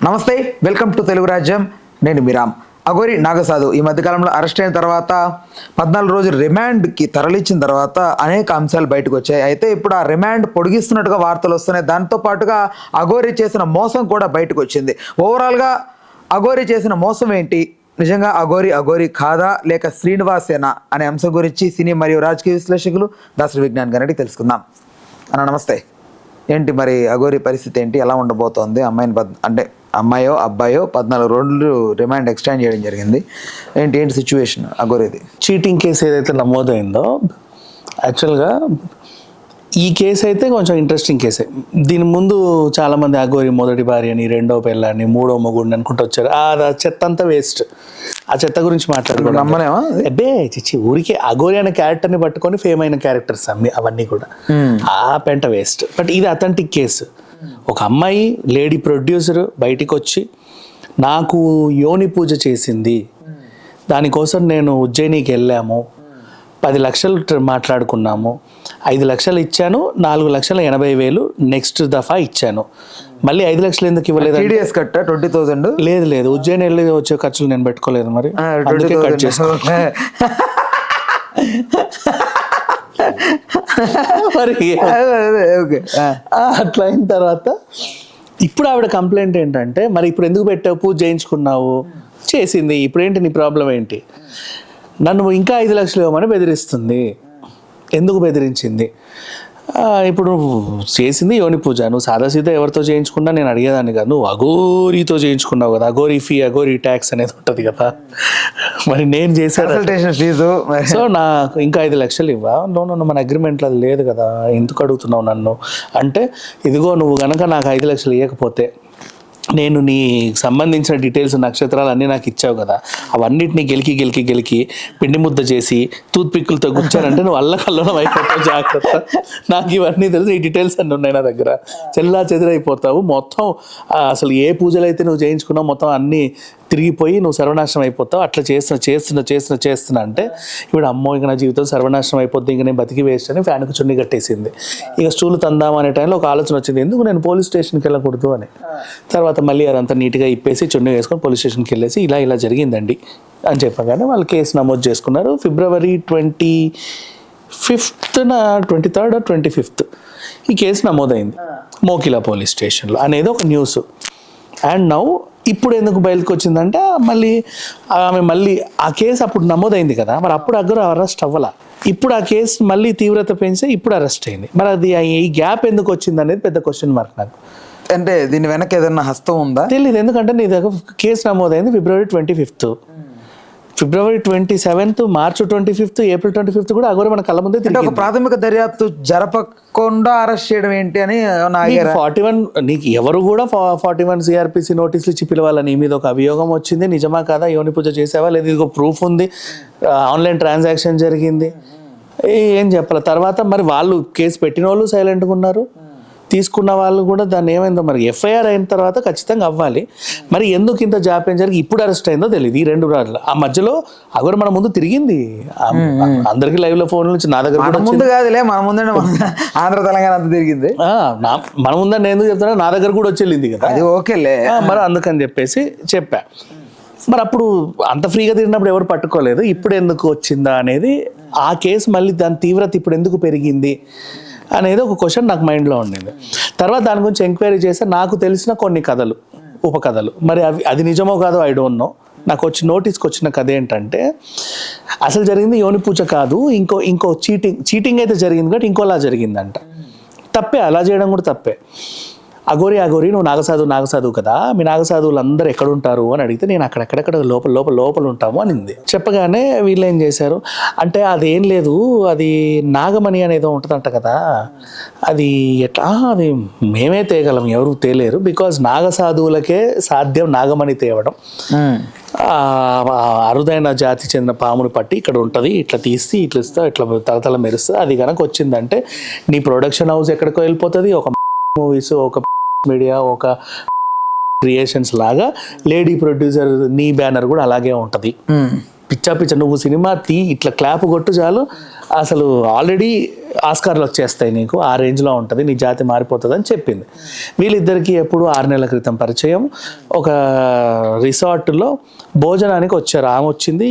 నమస్తే, welcome to Telugu రాజ్యం. నేను మీరామ్. అఘోరి నాగసాధు ఈ మధ్యకాలంలో అరెస్ట్ అయిన తర్వాత 14 రోజులు రిమాండ్కి తరలించిన తర్వాత అనేక అంశాలు బయటకు వచ్చాయి. అయితే ఇప్పుడు ఆ రిమాండ్ పొడిగిస్తున్నట్టుగా వార్తలు వస్తున్నాయి. దాంతో పాటుగా అఘోరి చేసిన మోసం కూడా బయటకు వచ్చింది. ఓవరాల్గా అఘోరి చేసిన మోసం ఏంటి, నిజంగా అఘోరి కాదా లేక శ్రీనివాసేనా అనే అంశం గురించి సినీ మరియు రాజకీయ విశ్లేషకులు దాసరి విజ్ఞాన్ గారిని తెలుసుకుందాం. అన్న నమస్తే. ఏంటి మరి అఘోరి పరిస్థితి ఏంటి, ఎలా ఉండబోతోంది? అంటే అమ్మాయో అబ్బాయో 14 రోజులు రిమాండ్ ఎక్స్టెండ్ చేయడం జరిగింది. ఏంటి సిచ్యువేషన్ అఘోరిది? చీటింగ్ కేసు ఏదైతే నమోదైందో, యాక్చువల్గా ఈ కేసు అయితే కొంచెం ఇంట్రెస్టింగ్ కేసే. దీని ముందు చాలామంది అఘోరి మొదటి భార్యని, రెండో పెళ్ళాన్ని, మూడో మొగుడిని అనుకుంటూ వచ్చారు. ఆ చెత్త అంతా వేస్ట్. ఆ చెత్త గురించి మాట్లాడుకోవడం నమ్మలేమా? అబ్బే చిచ్చి, ఊరికే అఘోరి అనే క్యారెక్టర్ని పట్టుకొని ఫేమ్ అయిన క్యారెక్టర్స్ అవన్నీ కూడా ఆ పెంట వేస్ట్. బట్ ఇది అథెంటిక్ కేసు. ఒక అమ్మాయి లేడీ ప్రొడ్యూసర్ బయటికి వచ్చి నాకు యోని పూజ చేసింది, దానికోసం నేను ఉజ్జయినికి వెళ్ళాము, 10 లక్షలు మాట్లాడుకున్నాము, 5 లక్షలు ఇచ్చాను, 4,80,000 నెక్స్ట్ దఫా ఇచ్చాను, మళ్ళీ 5 లక్షలు ఎందుకు ఇవ్వలేదు? 20,000 లేదు ఉజ్జయిని వెళ్ళి వచ్చే ఖర్చులు నేను పెట్టుకోలేదు, మరి అందుకే కట్ చేసుకో. మరి అట్లా అయిన తర్వాత ఇప్పుడు ఆవిడ కంప్లైంట్ ఏంటంటే, మరి ఇప్పుడు ఎందుకు పెట్టావు, పూజ చేయించుకున్నావు, చేసింది, ఇప్పుడు ఏంటి నీ ప్రాబ్లం ఏంటి? నన్ను ఇంకా 5 లక్షలు ఇవ్వమని బెదిరిస్తుంది. ఎందుకు బెదిరించింది? ఇప్పుడు చేసింది యోని పూజ, నువ్వు సాదాసీదా ఎవరితో చేయించుకున్నా నేను అడిగేదాన్ని కాదు, నువ్వు అఘోరితో చేయించుకున్నావు కదా, అఘోరి ఫీ, అఘోరి ట్యాక్స్ అనేది ఉంటుంది కదా, మరి నేను చేశాను. సో నాకు ఇంకా 5 లక్షలు ఇవ్వా? నన్ను మన అగ్రిమెంట్లో అది లేదు కదా, ఎందుకు అడుగుతున్నావు నన్ను అంటే, ఇదిగో నువ్వు కనుక నాకు 5 లక్షలు ఇవ్వకపోతే నేను నీ సంబంధించిన డీటెయిల్స్, నక్షత్రాలు అన్నీ నాకు ఇచ్చావు కదా, అవన్నిటిని గెలికి పిండి ముద్ద చేసి టూత్ పిక్కులతో గుచ్చానంటే నువ్వు అల్లకల్లోనం అయిపోతావు, జాగ్రత్త. నాకు ఇవన్నీ తెలుసు, ఈ డీటెయిల్స్ అన్నీ ఉన్నాయి నా దగ్గర, చెల్లా చెదిరైపోతావు మొత్తం. అసలు ఏ పూజలు అయితే నువ్వు చేయించుకున్నావు మొత్తం అన్నీ తిరిగిపోయి నువ్వు సర్వనాశనం అయిపోతావు. అట్లా చేస్తున్నా అంటే ఇప్పుడు అమ్మో ఇక నా జీవితం సర్వనాశనం అయిపోద్ది, ఇంక నేను బతికి వేస్ట్ అని ఫ్యాన్కి చున్ని కట్టేసింది. ఇక స్టూలు తందాం అనే టైంలో ఒక ఆలోచన వచ్చింది, ఎందుకు నేను పోలీస్ స్టేషన్కి వెళ్ళకూడదు అని. తర్వాత మళ్ళీ అదంతా నీట్గా ఇప్పేసి చున్ని వేసుకొని పోలీస్ స్టేషన్కి వెళ్ళేసి ఇలా జరిగిందండి అని చెప్పగానే వాళ్ళు కేసు నమోదు చేసుకున్నారు. ఫిబ్రవరి 23rd or 25th ఈ కేసు నమోదైంది మోకిలా పోలీస్ స్టేషన్లో అనేది ఒక న్యూస్. అండ్ నౌ ఇప్పుడు ఎందుకు బయటకు వచ్చిందంటే, ఆమె మళ్ళీ ఆ కేసు అప్పుడు నమోదైంది కదా, మరి అప్పుడు అగ్గరు అరెస్ట్ అవ్వాల, ఇప్పుడు ఆ కేసు మళ్ళీ తీవ్రత పెంచి ఇప్పుడు అరెస్ట్ అయింది. మరి అది ఈ గ్యాప్ ఎందుకు వచ్చింది అనేది పెద్ద క్వశ్చన్ మార్క్ నాకు. అంటే దీని వెనక ఏదైనా హస్తం ఉందా తెలియదు. ఎందుకంటే నీ దగ్గర కేసు నమోదైంది ఫిబ్రవరి 25th, ఫిబ్రవరి 27th, March 25th, April 25th కూడా అఘోరి మన కళ్ళ ముందే తిరిగి. ఒక ప్రాథమిక దర్యాప్తు జరపకుండా అరెస్ట్ చేయడం ఏంటి అని 41 నీకు ఎవరు కూడా 41 CRPC నోటీసులు ఇచ్చి పిలవాల, నీ మీద ఒక అభియోగం వచ్చింది, నిజమా కాదా, యోని పూజ చేసావా లేదు, ఇదిగో ప్రూఫ్ ఉంది, ఆన్లైన్ ట్రాన్సాక్షన్ జరిగింది, ఏం చెప్పాలి. తర్వాత మరి వాళ్ళు కేసు పెట్టిన వాళ్ళు సైలెంట్గా ఉన్నారు, తీసుకున్న వాళ్ళు కూడా దాన్ని ఏమైందో మరి FIR అయిన తర్వాత ఖచ్చితంగా అవ్వాలి. మరి ఎందుకు ఇంత జాప్యం జరిగి ఇప్పుడు అరెస్ట్ అయిందో తెలియదు. ఈ 2 రోజులు ఆ మధ్యలో అఘోరి మన ముందు తిరిగింది, అందరికి లైవ్ లో ఫోన్ నుంచి నా దగ్గర ముందు కాదులే, మన ముందే ఆంధ్ర తెలంగాణ అంతా తిరిగింది. మన ముందని నేను ఎందుకు చెప్తున్నా, నా దగ్గర కూడా వచ్చేళ్ళింది కదా, అది ఓకేలే. మరి అందుకని చెప్పేసి చెప్పా. మరి అప్పుడు అంత ఫ్రీగా తిరిగినప్పుడు ఎవరు పట్టుకోలేదు, ఇప్పుడు ఎందుకు వచ్చిందా అనేది ఆ కేసు మళ్ళీ దాని తీవ్రత ఇప్పుడు ఎందుకు పెరిగింది అనేది ఒక క్వశ్చన్ నాకు మైండ్లో ఉండింది. తర్వాత దాని గురించి ఎంక్వైరీ చేస్తే నాకు తెలిసిన కొన్ని కథలు, ఉపకథలు, మరి అది నిజమో కాదో ఐ డోంట్ నో. నాకు నోటీస్కి వచ్చిన కథ ఏంటంటే, అసలు జరిగింది యోని పూజ కాదు, ఇంకో చీటింగ్ అయితే జరిగింది కాబట్టి ఇంకోలా జరిగిందంట. తప్పే, అలా చేయడం కూడా తప్పే. అఘోరి నువ్వు నాగసాధువు కదా, మీ నాగసాధువులు అందరూ ఎక్కడుంటారు అని అడిగితే, నేను అక్కడెక్కడెక్కడ లోపల ఉంటాము అనింది. చెప్పగానే వీళ్ళు ఏం చేశారు అంటే, అదేం లేదు, అది నాగమణి అనేది ఉంటుందంట కదా, అది ఎట్లా, అది మేమే తేగలం, ఎవరు తేలేరు, బికాజ్ నాగసాధువులకే సాధ్యం నాగమణి తేవడం. అరుదైన జాతి చెందిన పాముని పట్టి ఇక్కడ ఉంటుంది, ఇట్లా తీసి ఇట్లా ఇస్తా, ఇట్లా తలతల మెరుస్తుంది, అది కనుక వచ్చిందంటే నీ ప్రొడక్షన్ హౌస్ ఎక్కడికో వెళ్ళిపోతుంది, ఒక మూవీస్, ఒక మీడియా, ఒక క్రియేషన్స్ లాగా లేడీ ప్రొడ్యూసర్ నీ బ్యానర్ కూడా అలాగే ఉంటుంది. పిచ్చా నువ్వు సినిమా ఇట్లా క్లాప్ కొట్టు చాలు, అసలు ఆల్రెడీ ఆస్కార్లు వచ్చేస్తాయి నీకు, ఆ రేంజ్లో ఉంటుంది, నీ జాతి మారిపోతుంది అని చెప్పింది. వీళ్ళిద్దరికీ ఎప్పుడు 6 నెలల క్రితం పరిచయం. ఒక రిసార్ట్లో భోజనానికి వచ్చారు. ఆమె వచ్చింది,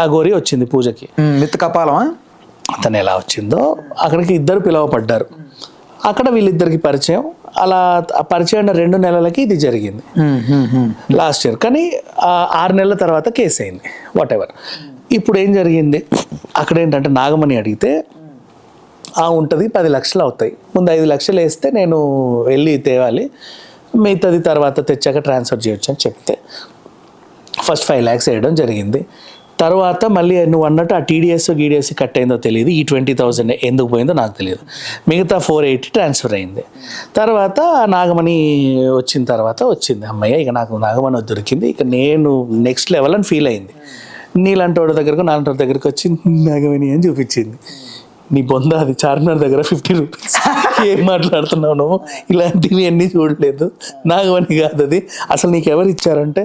అఘోరి వచ్చింది పూజకి. మిత్ కపాలమా? అతను ఎలా వచ్చిందో అక్కడికి ఇద్దరు పిలువపడ్డారు. అక్కడ వీళ్ళిద్దరికి పరిచయం. అలా పరిచయం 2 నెలలకి ఇది జరిగింది లాస్ట్ ఇయర్. కానీ 6 నెలల తర్వాత కేసు అయింది. What ever. ఇప్పుడు ఏం జరిగింది అక్కడ ఏంటంటే, నాగమణి అడిగితే ఉంటుంది 10 లక్షలు అవుతాయి, ముందు 5 లక్షలు వేస్తే నేను వెళ్ళి తేవాలి, మిగతాది తర్వాత తెచ్చాక ట్రాన్స్ఫర్ చేయొచ్చు అని చెప్తే ఫస్ట్ 5 lakhs వేయడం జరిగింది. తర్వాత మళ్ళీ నువ్వు అన్నట్టు ఆ టీడీఎస్ గీడిఎస్ కట్ అయిందో తెలియదు, ఈ 20,000 ఎందుకు పోయిందో నాకు తెలియదు, మిగతా 480 ట్రాన్స్ఫర్ అయింది. తర్వాత నాగమణి వచ్చిన తర్వాత వచ్చింది, అమ్మయ్య ఇక నాకు నాగమణి దొరికింది, ఇక నేను నెక్స్ట్ లెవెల్ అని ఫీల్ అయింది. నీలాంటి వాడి దగ్గరకు నాలాంటి వాడి దగ్గరకు వచ్చి నాగమణి అని చూపించింది. నీ బొంద అది చార్మినార్ దగ్గర 50 రూపీస్, ఏం మాట్లాడుతున్నావు నువ్వు, ఇలాంటివి అన్నీ చూడలేదు, నాగమణి కాదు అది. అసలు నీకు ఎవరు ఇచ్చారంటే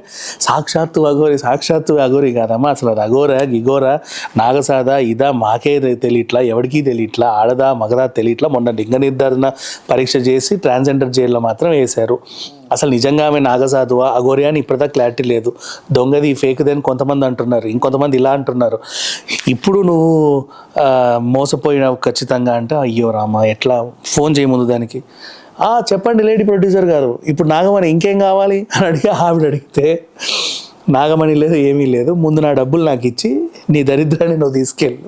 సాక్షాత్తు అఘోరి కాదమ్మా, అసలు అది అఘోరా గిగోరా నాగసాదా ఇదా మాకే తెలియట్లా, ఎవరికీ తెలియట్లా, ఆడదా మగదా తెలియట్లా, మొన్న లింగ నిర్ధారణ పరీక్ష చేసి ట్రాన్స్జెండర్ జైల్లో మాత్రం వేశారు. అసలు నిజంగా ఆమె నాగసాధువా అఘోరి అని ఇప్పటిదా క్లారిటీ లేదు, దొంగది ఫేక్ది అని కొంతమంది అంటున్నారు, ఇంకొంతమంది ఇలా అంటున్నారు. ఇప్పుడు నువ్వు మోసపోయినావు ఖచ్చితంగా అంటే, అయ్యో రామా ఎట్లా, ఫోన్ చేయముందు దానికి. చెప్పండి లేడీ ప్రొడ్యూసర్ గారు, ఇప్పుడు నాగమణి ఇంకేం కావాలి అని ఆవిడ అడిగితే, నాగమణి లేదు ఏమీ లేదు, ముందు నా డబ్బులు నాకు ఇచ్చి నీ దరిద్రాన్ని నువ్వు తీసుకెళ్ళు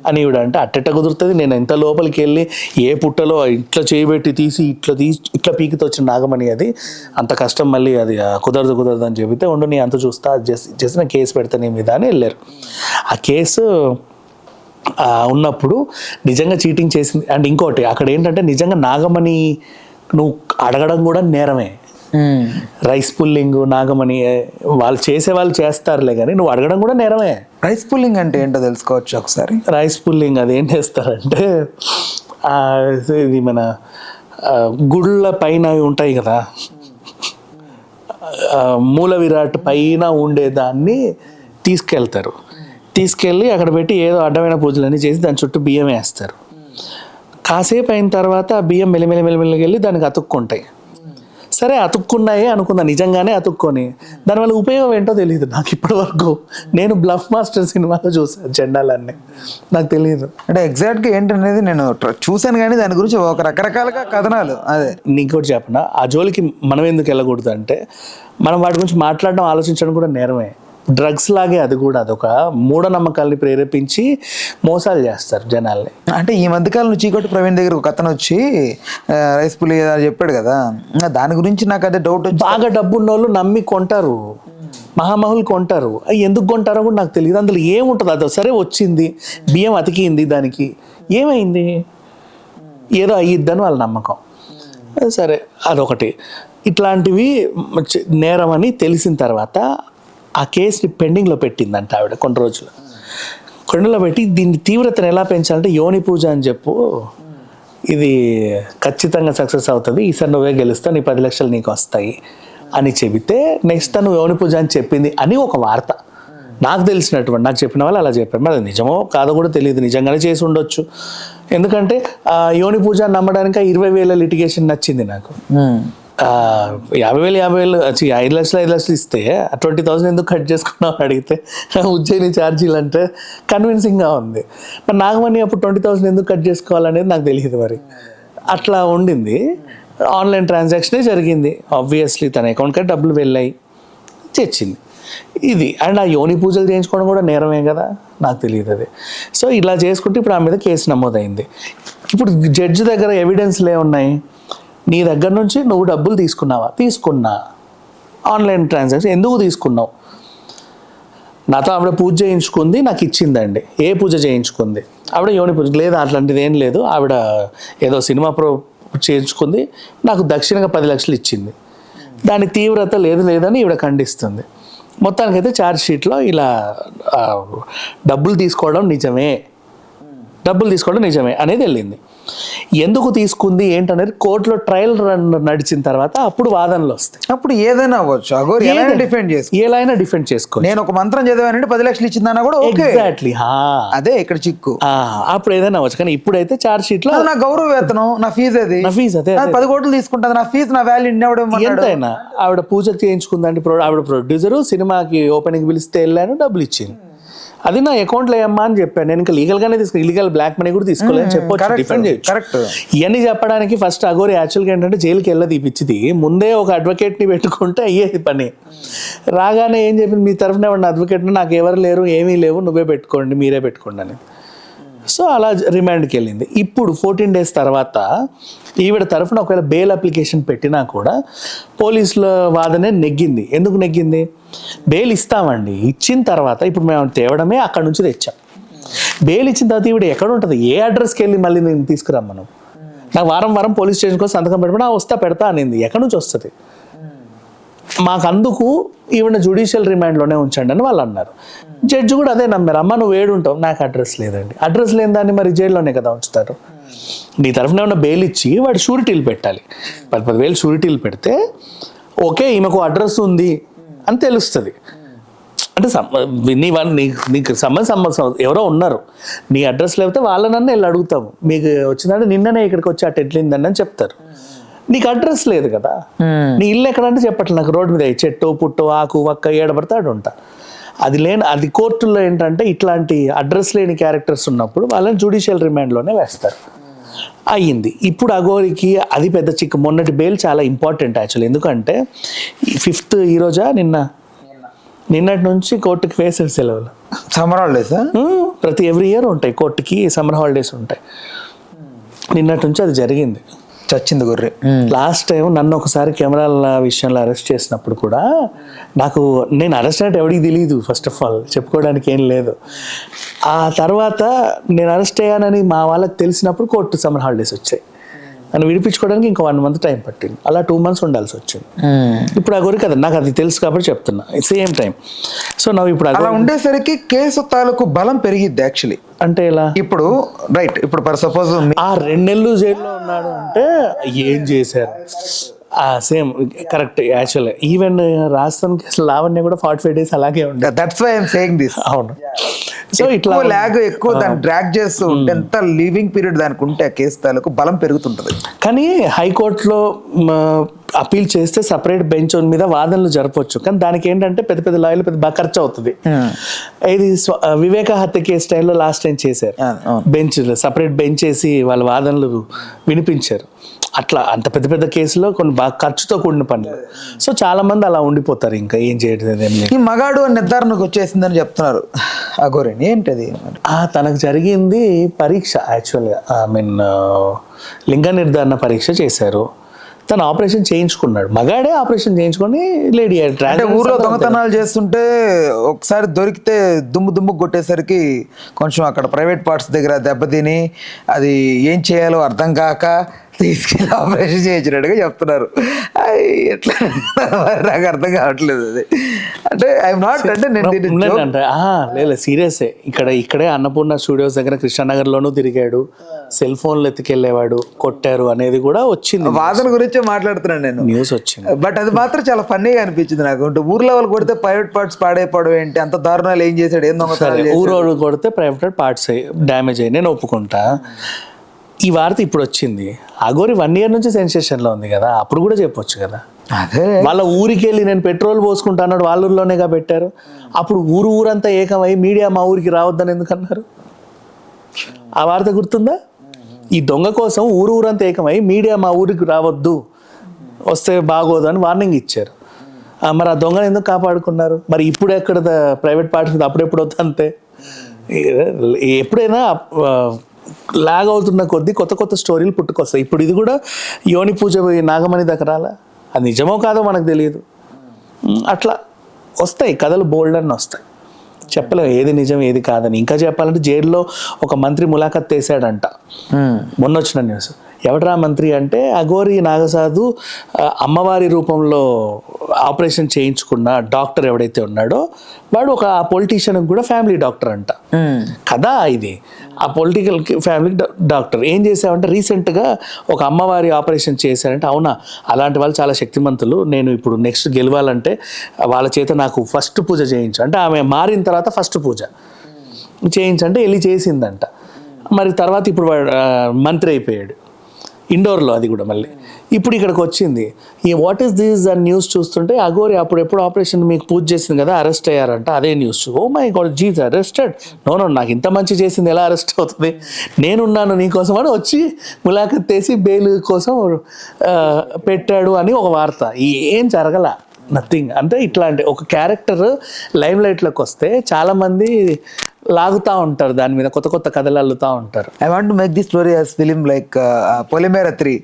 అని ఇవిడ అంటే, అట్టెట్ట కుదురుతుంది, నేను ఎంత లోపలికి వెళ్ళి ఏ పుట్టలో ఇట్లా చేయబెట్టి తీసి ఇట్లా పీకితో వచ్చిన నాగమణి, అది అంత కష్టం, మళ్ళీ అది కుదరదు అని చెబితే, ఉండు నీ అంత చూస్తా చేసి నేను కేసు పెడతా నీ మీద అని వెళ్ళారు. ఆ కేసు ఉన్నప్పుడు నిజంగా చీటింగ్ చేసింది. అండ్ ఇంకోటి అక్కడ ఏంటంటే, నిజంగా నాగమణి నువ్వు అడగడం కూడా నేరమే. రైస్ పుల్లింగ్ నాగమణి వాళ్ళు చేస్తారులే, కానీ నువ్వు అడగడం కూడా నేరమే. రైస్ పుల్లింగ్ అంటే ఏంటో తెలుసుకోవచ్చు ఒకసారి? రైస్ పుల్లింగ్ అది ఏం చేస్తారంటే, ఇది మన గుళ్ళ పైన ఉంటాయి కదా, మూల విరాట్ పైన ఉండేదాన్ని తీసుకెళ్ళి అక్కడ పెట్టి ఏదో అడ్డమైన పూజలన్నీ చేసి దాని చుట్టూ బియ్యం వేస్తారు. కాసేపు అయిన తర్వాత ఆ బియ్యం మెల్లిమెల్లికి వెళ్ళి దానికి అతుక్కుంటాయి. సరే అతుక్కున్నాయి అనుకుందా, నిజంగానే అతుక్కొని దానివల్ల ఉపయోగం ఏంటో తెలియదు నాకు ఇప్పటి వరకు. నేను బ్లఫ్ మాస్టర్ సినిమాలో చూసాను జెండాలన్నీ, నాకు తెలియదు అంటే ఎగ్జాక్ట్గా ఏంటనేది. నేను చూశాను కానీ దాని గురించి ఒక రకరకాలుగా కథనాలు. అదే నీకోటి చెప్పనా, ఆ జోలికి మనం ఎందుకు వెళ్ళకూడదు అంటే, మనం వాటి గురించి మాట్లాడడం ఆలోచించడం కూడా నేరమే. డ్రగ్స్ లాగే అది కూడా, అదొక మూఢనమ్మకాలని ప్రేరేపించి మోసాలు చేస్తారు జనాల్ని. అంటే ఈ మధ్యకాలంలో చీకటి ప్రవీణ్ దగ్గర ఒక అతను వచ్చి రైస్ పులి చెప్పాడు కదా, దాని గురించి నాకు అదే డౌట్ వచ్చి. బాగా డబ్బు ఉన్న వాళ్ళు నమ్మి కొంటారు, మహామహులు కొంటారు. అవి ఎందుకు కొంటారో కూడా నాకు తెలియదు. అందులో ఏముంటుంది, అది సరే వచ్చింది బియ్యం అతికింది, దానికి ఏమైంది, ఏదో అయ్యిద్దని వాళ్ళ నమ్మకం. సరే అదొకటి. ఇట్లాంటివి నేరం అని తెలిసిన తర్వాత ఆ కేసుని పెండింగ్లో పెట్టిందంట ఆవిడ కొన్ని రోజులు. కొండలో పెట్టి దీన్ని తీవ్రతను ఎలా పెంచాలంటే, యోని పూజ అని చెప్పు, ఇది ఖచ్చితంగా సక్సెస్ అవుతుంది, ఈసారి నువ్వే గెలుస్తావు, నీ 10 లక్షలు నీకు వస్తాయి అని చెబితే, నెక్స్ట్ తను యోని పూజ అని చెప్పింది అని ఒక వార్త. నాకు తెలిసినటువంటి, నాకు చెప్పిన వాళ్ళు అలా చెప్పారు. మరి అది నిజమో కాదో కూడా తెలియదు, నిజంగానే చేసి ఉండొచ్చు. ఎందుకంటే యోని పూజ నమ్మడానికి 20,000 లిటిగేషన్ నచ్చింది నాకు. 50,000 5 లక్షలు ఇస్తే 20,000 ఎందుకు కట్ చేసుకున్నావు అడిగితే, ఉజ్జయిని ఛార్జీలు అంటే కన్విన్సింగ్గా ఉంది. మరి నాగమణి అప్పుడు 20,000 ఎందుకు కట్ చేసుకోవాలనేది నాకు తెలియదు. మరి అట్లా ఉండింది. ఆన్లైన్ ట్రాన్సాక్షనే జరిగింది, ఆబ్వియస్లీ తన అకౌంట్కి డబ్బులు వెళ్ళాయి, తెచ్చింది ఇది. అండ్ ఆ యోని పూజలు చేయించుకోవడం కూడా నేరమే కదా, నాకు తెలియదు అది. సో ఇలా చేసుకుంటే ఇప్పుడు ఆ మీద కేసు నమోదైంది. ఇప్పుడు జడ్జి దగ్గర ఎవిడెన్స్లు ఏమున్నాయి, నీ దగ్గర నుంచి నువ్వు డబ్బులు తీసుకున్నా, ఆన్లైన్ ట్రాన్సాక్షన్ ఎందుకు తీసుకున్నావు, నాతో ఆవిడ పూజ చేయించుకుంది, నాకు ఇచ్చిందండి. ఏ పూజ చేయించుకుంది ఆవిడ? యోని పూజ లేదు, అట్లాంటిది ఏం లేదు. ఆవిడ ఏదో సినిమా చేయించుకుంది, నాకు దక్షిణంగా 10 లక్షలు ఇచ్చింది. దాని తీవ్రత లేదని ఈవిడ ఖండిస్తుంది. మొత్తానికైతే ఛార్జ్ షీట్లో ఇలా డబ్బులు తీసుకోవడం నిజమే అనేది వెళ్ళింది. ఎందుకు తీసుకుంది ఏంటనేది కోర్టులో ట్రయల్ రన్ నడిచిన తర్వాత అప్పుడు వాదనలు వస్తాయి. అప్పుడు ఏదైనా అవ్వచ్చు, అగోరి ఎలా డిఫెండ్ చేసుకో, ఎలా అయినా డిఫెండ్ చేసుకో. నేను ఒక మంత్రం చదివానంటే 10 లక్షలు ఇచ్చిందన్నా కూడా ఓకే, ఎగ్జాక్ట్లీ అదే ఇక్కడ చిక్కు. అప్పుడు ఏదైనా అవ్వచ్చు. కానీ ఇప్పుడైతే చార్జ్ షీట్ లో నా గౌరవ వేతనం, నా ఫీజు అది, నా ఫీజు అదే 10 కోట్లు తీసుకుంటుంది, నా ఫీజు, నా వాల్యూ ఎంతైనా. ఆవిడ పూజ చేయించుకుందంటే ఆవిడ ప్రొడ్యూసరు, సినిమాకి ఓపెనింగ్ పిలిస్తే వెళ్ళాను, డబ్బులు ఇచ్చింది. అది నా అకౌంట్లో ఏమ్మా అని చెప్పాను. నేను ఇంకా లీగల్ గానే తీసుకుని, ఇల్లీగల్ బ్లాక్ మనీ కూడా తీసుకోలేని చెప్పొచ్చు, డిఫెండ్ చేయొచ్చు. కరెక్ట్. ఇవన్నీ చెప్పడానికి ఫస్ట్ అగోరి యాక్చువల్గా ఏంటంటే జైలుకి వెళ్ళదు ఈ పిచ్చిది, ముందే ఒక అడ్వకేట్ని పెట్టుకుంటే అయ్యేది పని. రాగానే ఏం చెప్పింది, మీ తరఫున ఎవరిన అడ్వకేట్ని, నాకు ఎవరు లేరు, ఏమీ లేవు, నువ్వే పెట్టుకోండి, మీరే పెట్టుకోండి అని. సో అలా రిమాండ్కి వెళ్ళింది. ఇప్పుడు 14 days తర్వాత ఈవిడ తరఫున ఒకవేళ బెయిల్ అప్లికేషన్ పెట్టినా కూడా పోలీసుల వాదనే నెగ్గింది. ఎందుకు నెగ్గింది? బెయిల్ ఇస్తామండి, ఇచ్చిన తర్వాత ఇప్పుడు మేము తేవడమే అక్కడ నుంచి తెచ్చాం. బెయిల్ ఇచ్చిన తర్వాత ఈవిడ ఎక్కడ ఉంటుంది, ఏ అడ్రస్కి వెళ్ళి మళ్ళీ నేను తీసుకురాం మనం, నాకు వారం పోలీస్ స్టేషన్ కోసం సంతకం పెట్టమని వస్తా పెడతా అనింది. ఎక్కడి నుంచి వస్తుంది? మాకు అందుకు ఈవిడ జ్యుడిషియల్ రిమాండ్లోనే ఉంచండి అని వాళ్ళు అన్నారు. జడ్జి కూడా అదే నమ్మారు. అమ్మ నువ్వు ఏడుంటావు, నాకు అడ్రస్ లేదండి. అడ్రస్ లేని దాన్ని మరి జైల్లోనే కదా ఉంచుతారు. నీ తరఫున ఏమన్నా బెయిల్ ఇచ్చి వాడు షూరిటీలు పెట్టాలి. 10,000 షూరిటీలు పెడితే ఓకే ఈమెకు అడ్రస్ ఉంది అని తెలుస్తుంది. అంటే నీకు సంబంధం ఎవరో ఉన్నారు, నీ అడ్రస్ లేకపోతే వాళ్ళనన్నా వెళ్ళి అడుగుతాము, మీకు వచ్చిందంటే నిన్ననే ఇక్కడికి వచ్చి అటు ఎట్లిందండి అని చెప్తారు. నీకు అడ్రస్ లేదు కదా, నీ ఇల్లు ఎక్కడంటే చెప్పట్లేదు, నాకు రోడ్డు మీద చెట్టు పుట్టు ఆకు వక్క ఏడబడితే ఆడు ఉంటా. అది కోర్టుల్లో ఏంటంటే ఇట్లాంటి అడ్రస్ లేని క్యారెక్టర్స్ ఉన్నప్పుడు వాళ్ళని జ్యుడిషియల్ రిమాండ్లోనే వేస్తారు. అయ్యింది. ఇప్పుడు అగోరికి అది పెద్ద చిక్కు. మొన్నటి బెయిల్ చాలా ఇంపార్టెంట్ యాక్చువల్లీ, ఎందుకంటే 5th ఈరోజా నిన్నటి నుంచి కోర్టుకి వేసవి సెలవులు, సమ్మర్ హాలిడేస్ ప్రతి ఎవ్రీ ఇయర్ ఉంటాయి కోర్టుకి, సమ్మర్ హాలిడేస్ ఉంటాయి. నిన్నటి నుంచి అది జరిగింది. చచ్చింది గొర్రె. లాస్ట్ టైం నన్ను ఒకసారి కెమెరాల విషయంలో అరెస్ట్ చేసినప్పుడు కూడా నేను అరెస్ట్ అయినట్టు ఎవరికి తెలియదు, ఫస్ట్ ఆఫ్ ఆల్ చెప్పుకోవడానికి ఏం లేదు. ఆ తర్వాత నేను అరెస్ట్ అయ్యానని మా వాళ్ళకి తెలిసినప్పుడు కోర్టు సమ్మర్ హాలిడేస్ వచ్చాయి. నన్ను విడిపించుకోవడానికి ఇంకా 1 month టైం పట్టింది. అలా 2 months ఉండాల్సి వచ్చింది. ఇప్పుడు ఆ గొర్రె కదా, నాకు అది తెలుసు కాబట్టి చెప్తున్నా, సేమ్ టైం. సో నా ఇప్పుడు అలా ఉండేసరికి కేసు తాలూకు బలం పెరిగిద్ది యాక్చువల్లీ. అంటే ఎలా? ఇప్పుడు రైట్, ఇప్పుడు ఫర్ సపోజ్ ఆ 2 నెలలు జైల్లో ఉన్నాడు అంటే ఏం చేశారు, same correct. Actual even Rajasthan case Lavanya కూడా 45 days అలాగే ఉండే. That's why I'm saying this. అవును. సో ఇట్లా లాగ్ ఎక్కువ దాన్ని డ్రాగ్ చేస్తూ ఉంటే ఎంత లివింగ్ పీరియడ్ దానికి ఉంటే ఆ కేసు తాలూకు బలం పెరుగుతుంటది. కానీ హైకోర్టులో అపీల్ చేస్తే సపరేట్ బెంచ్ మీద వాదనలు జరపవచ్చు. కానీ దానికి ఏంటంటే పెద్ద లాయర్లు పెద్ద బాగా ఖర్చు అవుతుంది. ఇది వివేక హత్య కేసు స్టైల్లో లాస్ట్ టైం చేశారు, బెంచ్ సపరేట్ బెంచ్ వేసి వాళ్ళ వాదనలు వినిపించారు. అట్లా అంత పెద్ద కేసులో కొన్ని బాగా ఖర్చుతో కూడిన పనులు. సో చాలా మంది అలా ఉండిపోతారు, ఇంకా ఏం చేయడం. ఈ మగాడు అని నిర్ధారణకు వచ్చేసిందని చెప్తున్నారు అగోరేని, ఏంటది? తనకు జరిగింది పరీక్ష యాక్చువల్గా, లింగ నిర్ధారణ పరీక్ష చేశారు. తను ఆపరేషన్ చేయించుకున్నాడు, మగాడే ఆపరేషన్ చేయించుకొని లేడీ. అంటే ఊర్లో దొంగతనాలు చేస్తుంటే ఒకసారి దొరికితే దుమ్ము కొట్టేసరికి కొంచెం అక్కడ ప్రైవేట్ పార్ట్స్ దగ్గర దెబ్బతిని అది ఏం చేయాలో అర్థం కాక తీసుకెళ్ళి ఆపరేషన్ చేయించినట్టుగా చెప్తున్నారు. ఎట్లా నాకు అర్థం కావట్లేదు అది. అంటే ఐఎమ్ నాట్ అంటే లేదు సీరియసే. ఇక్కడే అన్నపూర్ణ స్టూడియోస్ దగ్గర కృష్ణానగర్లోనూ తిరిగాడు, సెల్ ఫోన్లు ఎత్తుకెళ్ళేవాడు, కొట్టారు అనేది కూడా వచ్చింది. వాదన గురించే మాట్లాడుతున్నాను నేను, న్యూస్ వచ్చింది. బట్ అది మాత్రం చాలా ఫన్నీగా అనిపించింది నాకు. ఊర్లో వాళ్ళు కొడితే ప్రైవేట్ పార్ట్స్ పాడైపోవడం ఏంటి, అంత దారుణాలు ఏం చేశాడు, ఏం దొంగతనాలు. ఊరోడు కొడితే ప్రైవేట్ పార్ట్స్ డ్యామేజ్ అయ్యి నేను ఒప్పుకుంటా. ఈ వార్త ఇప్పుడు వచ్చింది. అగోరి 1 year నుంచి సెన్సేషన్లో ఉంది కదా, అప్పుడు కూడా చెప్పొచ్చు కదా. అదే వాళ్ళ ఊరికి వెళ్ళి నేను పెట్రోల్ పోసుకుంటా అన్నాడు, వాళ్ళ ఊర్లోనేగా పెట్టారు. అప్పుడు ఊరంతా ఏకమై మీడియా మా ఊరికి రావద్దని ఎందుకన్నారు? ఆ వార్త గుర్తుందా? ఈ దొంగ కోసం ఊరంతా ఏకమై మీడియా మా ఊరికి రావద్దు, వస్తే బాగోదు అని వార్నింగ్ ఇచ్చారు. మరి ఆ దొంగను ఎందుకు కాపాడుకున్నారు? మరి ఇప్పుడు ఎక్కడ ప్రైవేట్ పార్టీస్ అప్పుడెప్పుడు వద్దంతే. ఎప్పుడైనా లాగ్ అవుతున్న కొద్దీ కొత్త స్టోరీలు పుట్టుకొస్తాయి. ఇప్పుడు ఇది కూడా యోని పూజ నాగమణి దగ్గరాల, అది నిజమో కాదో మనకు తెలియదు. అట్లా వస్తాయి కథలు, బోల్డ్ అని వస్తాయి, చెప్పలేము ఏది నిజం ఏది కాదని. ఇంకా చెప్పాలంటే జైల్లో ఒక మంత్రి ములాఖత్ చేశాడంట, మొన్న వచ్చిన న్యూస్. ఎవడ్రా మంత్రి అంటే అఘోరి నాగసాధు అమ్మవారి రూపంలో ఆపరేషన్ చేయించుకున్న డాక్టర్ ఎవడైతే ఉన్నాడో వాడు ఒక పొలిటీషియన్ కూడా ఫ్యామిలీ డాక్టర్ అంట కదా. ఇది ఆ పొలిటికల్ ఫ్యామిలీ డాక్టర్ ఏం చేసావంటే రీసెంట్గా ఒక అమ్మవారి ఆపరేషన్ చేశారంటే, అవునా అలాంటి వాళ్ళు చాలా శక్తిమంతులు, నేను ఇప్పుడు నెక్స్ట్ గెలవాలంటే వాళ్ళ చేత నాకు ఫస్ట్ పూజ చేయించు అంటే, ఆమె మారిన తర్వాత ఫస్ట్ పూజ చేయించంటే వెళ్ళి చేసిందంట. మరి తర్వాత ఇప్పుడు వాడు మంత్రి అయిపోయాడు ఇండోర్లో, అది కూడా మళ్ళీ ఇప్పుడు ఇక్కడికి వచ్చింది. ఈ వాట్ ఈస్ దిస్ అని న్యూస్ చూస్తుంటే అఘోరి అప్పుడు ఎప్పుడు ఆపరేషన్ మీకు పూజ చేసింది కదా అరెస్ట్ అయ్యారంట, అదే news. Oh my god, jeez arrested? No, నాకు ఇంత మంచి చేసింది ఎలా అరెస్ట్ అవుతుంది, నేనున్నాను నీకోసం అని వచ్చి ములాఖత్ చేసి బెయిల్ కోసం పెట్టాడు అని ఒక వార్త. ఏం జరగల, నథింగ్. అంటే ఇట్లాంటి ఒక క్యారెక్టర్ లైమ్ లైట్లోకి వస్తే చాలామంది లాగుతూ ఉంటారు, దాని మీద కొత్త కొత్త కథలు అల్లుతూ ఉంటారు. I want to make the story as film like Polimera 3.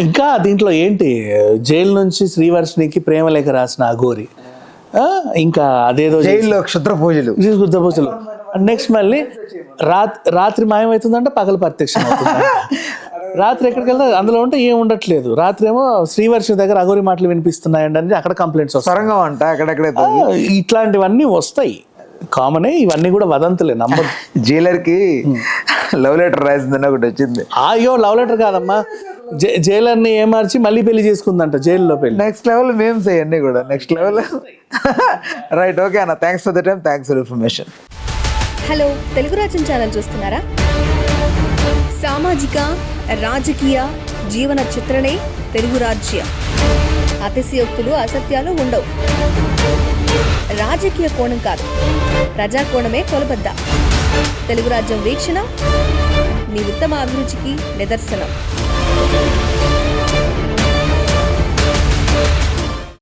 ఇంకా దీంట్లో ఏంటి, జైలు నుంచి శ్రీవర్షినికి ప్రేమలేఖ రాసిన అఘోరి, ఇంకా అదేదో జైల్లో క్షుద్ర పూజలు. నెక్స్ట్ మళ్ళీ రాత్రి మాయమవుతుందంటే పగలు ప్రత్యక్షం అవుతుంది. రాత్రి ఎక్కడికి వెళ్తే అందులో ఉంటే ఏం ఉండట్లేదు, రాత్రి ఏమో శ్రీవర్షి దగ్గర అఘోరి మాటలు వినిపిస్తున్నాయండి అని అక్కడ కంప్లైంట్స్ వస్తాయి. సొరంగం అంట అక్కడెక్కడైతే ఇట్లాంటివన్నీ వస్తాయి, కామనే. ఇవన్నీ కూడా వదంతులే, నమ్మదు. జైలర్కి లవ్ లెటర్ రాసిందని ఒకటి వచ్చింది. అయ్యో, లవ్ లెటర్ కాదమ్మా, జైలర్ని ఏమార్చి మళ్ళీ పెళ్లి చేసుకుందంట జైల్లో పెళ్లి. నెక్స్ట్ లెవెల్ మేమ్స్ అయ్యండి కూడా, నెక్స్ట్ లెవెల్. రైట్, ఓకే అన్న, thanks for the time, thanks for information. Hello, Telugu రాజ్యం ఛానల్ చూస్తున్నారా? సామాజిక రాజకీయ జీవన చిత్రణే తెలుగు రాజ్యం. అతిశయోక్తులు అసత్యాలు ఉండవు. రాజకీయ కోణం కాదు, ప్రజా కోణమే కొలబద్ద. తెలుగు రాజ్యం వీక్షణ మీ ఉత్తమ అభిరుచికి నిదర్శనం.